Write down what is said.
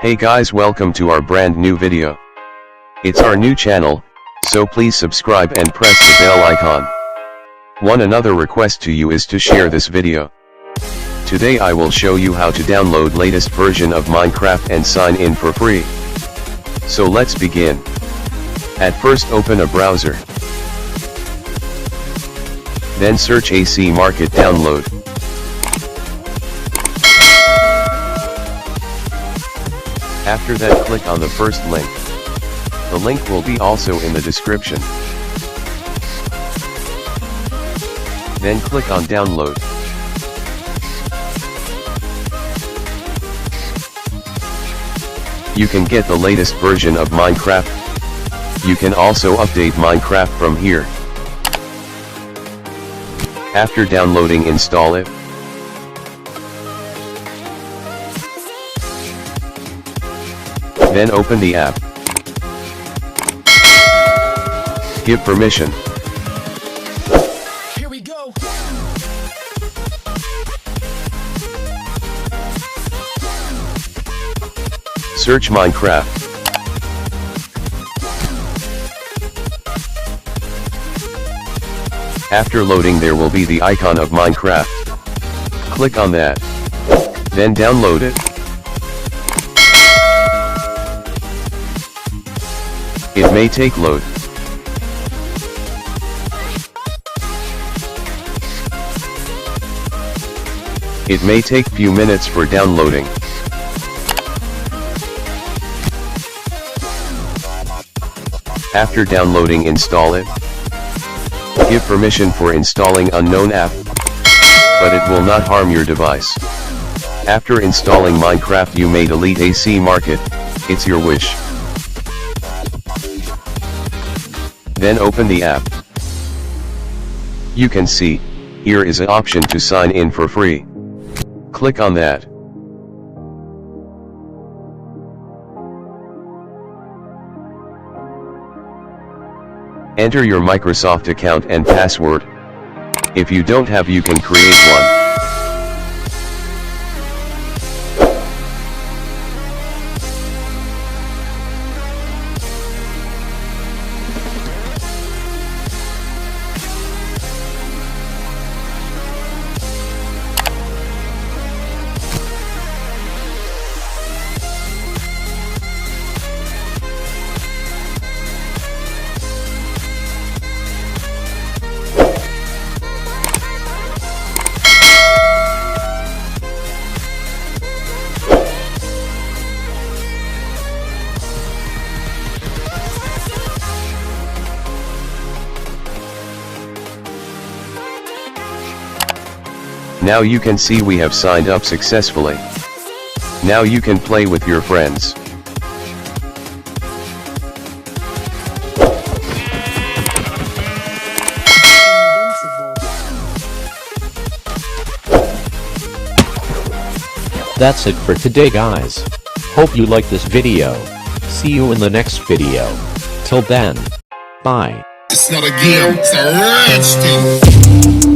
Hey guys, welcome to our brand new video. It's our new channel, so please subscribe and press the bell icon. Another request to you is to share this video. Today I will show you how to download latest version of Minecraft and sign in for free. So let's begin. At first open a browser. Then search AC Market download. After that click on the first link. The link will be also in the description. Then click on download. You can get the latest version of Minecraft. You can also update Minecraft from here. After downloading, install it. Then open the app. Give permission. Here we go. Search Minecraft. After loading, there will be the icon of Minecraft. Click on that. Then download it. It may take load. It may take few minutes for downloading. After downloading, install it. Give permission for installing unknown app, but it will not harm your device. After installing Minecraft, you may delete AC Market, it's your wish. Then open the app. You can see, here is an option to sign in for free. Click on that. Enter your Microsoft account and password. If you don't have, you can create one. Now you can see we have signed up successfully. Now you can play with your friends. That's it for today, guys. Hope you liked this video. See you in the next video. Till then, bye. It's not a game, it's a rich thing.